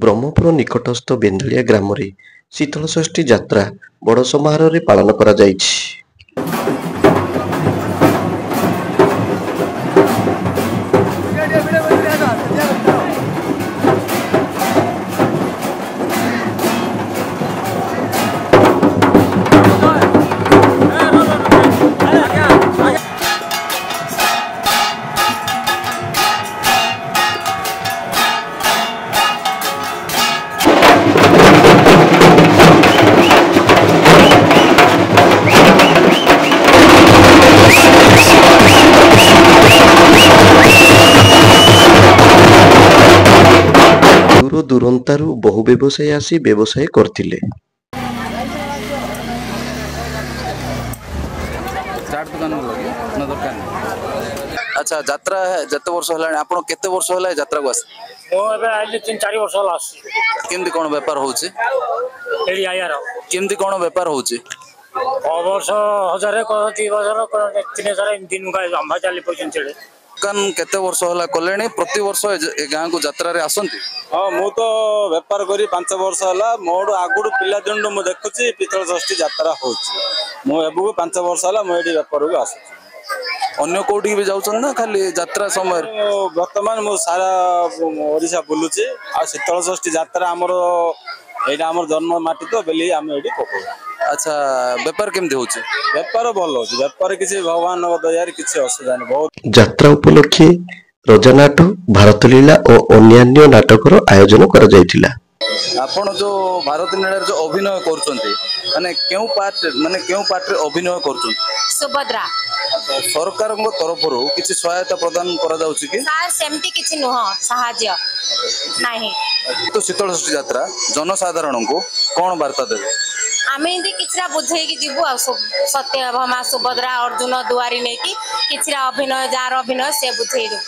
ବ୍ରହ୍ମପୁର ନିକଟସ୍ଥ ବେନ୍ଦାଳିଆ ଗ୍ରାମରେ ଶୀତଳଷଷ୍ଠୀ ଯାତ୍ରା ବଡ଼ ସମାରୋହରେ ପାଳନ କରାଯାଇଛି। ଦୂରଦୂରାନ୍ତରୁ ବହୁ ବ୍ୟବସାୟୀ ଆସି ବ୍ୟବସାୟ କରିଥିଲେ। अच्छा यात्रा जते वर्ष हलानी आपण केते वर्ष हला यात्रा को आसी मो एबे आइले 3-4 वर्ष हला आसी केमदी कोन व्यापार होउची एली आयार केमदी कोन व्यापार होउची वर्ष 1000 को 2000 को 3000 दिन का अंबा चाली पजन चले कन केते वर्ष हला कोलेनी प्रति वर्ष ए गां को यात्रा रे आसंती हां मु तो व्यापार करी 5 वर्ष हला मोड आगुड पिला दंड मु देखुची पितळ षष्ठी यात्रा होउची मु एबु 5 वर्ष हला मु एडी व्यापार को आसु अन्य कोठी भी जाउछन ना खाली यात्रा समय वर्तमान मु सारा ओडिसा बुलुची आ शीतल षष्ठी यात्रा हमर एटा हमर जन्म माटी तो बेली हम एडी पको। अच्छा व्यापार केमदी होची व्यापार भल होची व्यापार किसी भगवान दयार किसी असुविधा नहीं बहुत ଯାତ୍ରା ଉପଲକ୍ଷେ ରଜନାଟ ଭାରତ ଲୀଳା ଓ ଅନ୍ୟାନ୍ୟ ନାଟକର ଆୟୋଜନ କରାଯାଇଥିଲା। आपण जो भारत लीला जो अभिनय करछंती माने केउ पार्ट रे अभिनय करछंती सुभद्रा सरकार को तरफ रो किछि सहायता प्रदान करा जाउछि कि सार सेमती किछि नुह सहाय्य नाही तो शीतल षष्ठी यात्रा जनसाधारण को कोन वार्ता देबे आमे इदी किछरा बुझै कि जीवु आ सत्यभामा सुभद्रा अर्जुन दुआरी नै कि किछरा अभिनय जार अभिनय से बुझै दो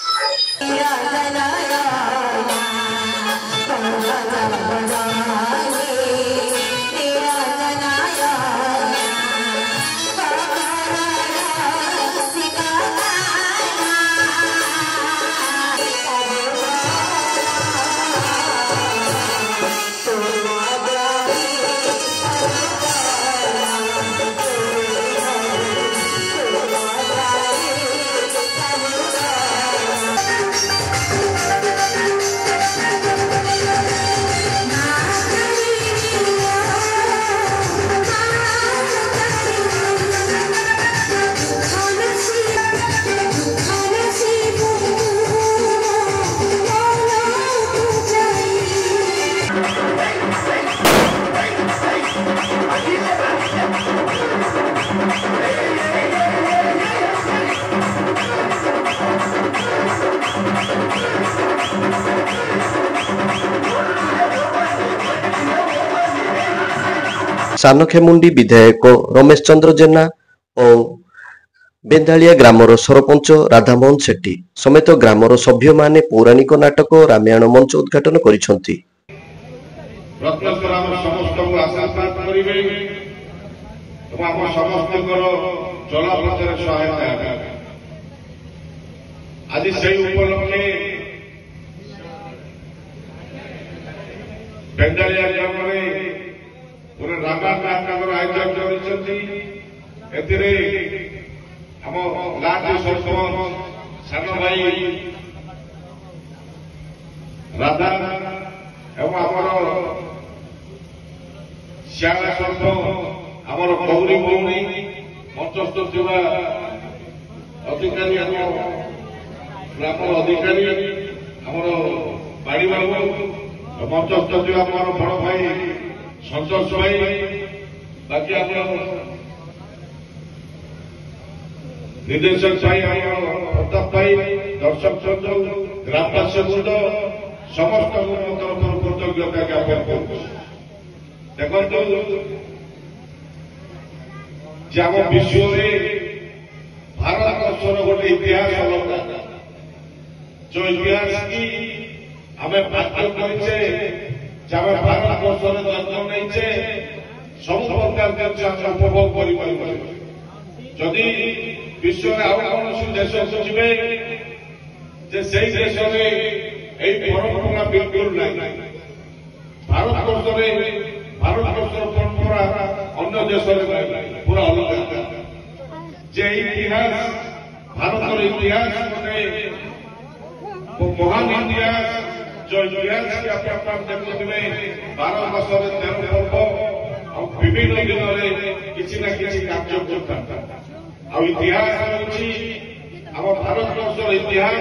ସାନଖେମୁଣ୍ଡି ବିଧାୟକ ରମେଶ ଚନ୍ଦ୍ର ଜେନା ଓ ବେନ୍ଦାଳିଆ ଗ୍ରାମର ସରପଞ୍ଚ ରାଧାମୋହନ ସେଠୀ ସମେତ ଗ୍ରାମର ସଭ୍ୟମାନେ ପୌରାଣିକ ନାଟକ ରାମାୟଣ ମଞ୍ଚ ଉଦ୍ଘାଟନ କରିଛନ୍ତି। पूरे रामायण नाटक आयोजन करछंती एतिरे हम गाँव सरपंच सान भाई राधा एवं आमर श्याला सरपंच आमर गौरी भौणी मंचस्थ थिबा अधिकारी ग्राम अधिकारी आमर बाड़ी बाबू मंचस्थ थिबा आमर बड़ भाई संतोष भाई बाकी निर्देशक भाई प्रताप भाई दर्शक बंधु ग्रामवासी बृंद समस्त तरफ कृतज्ञता ज्ञापन कर देखो आम विश्व भारत वर्षर गोटे इतिहास अलग जो इतिहास की आम भाग्य करे जब भारत वर्ष जन्म नहीं सब प्रकार जिन उपभोग करी विश्व में आउ कौन देश को जी देश में परंपरा बिल्कुल नहीं ଭାରତବର୍ଷର ପରମ୍ପରା ଅନ୍ୟ ଦେଶରେ ପୁରା ଅଲଗା। ଯେ ଇତିହାସ ଭାରତର ଇତିହାସ ଗୋଟେ ମହାନ ଇତିହାସ, जो इतिहास की आप देखुवे 12 मासरे 13 पर्व और विभिन्न दिन में किसी न किसी कार्य करता। इतिहास हूँ आम भारत इतिहास।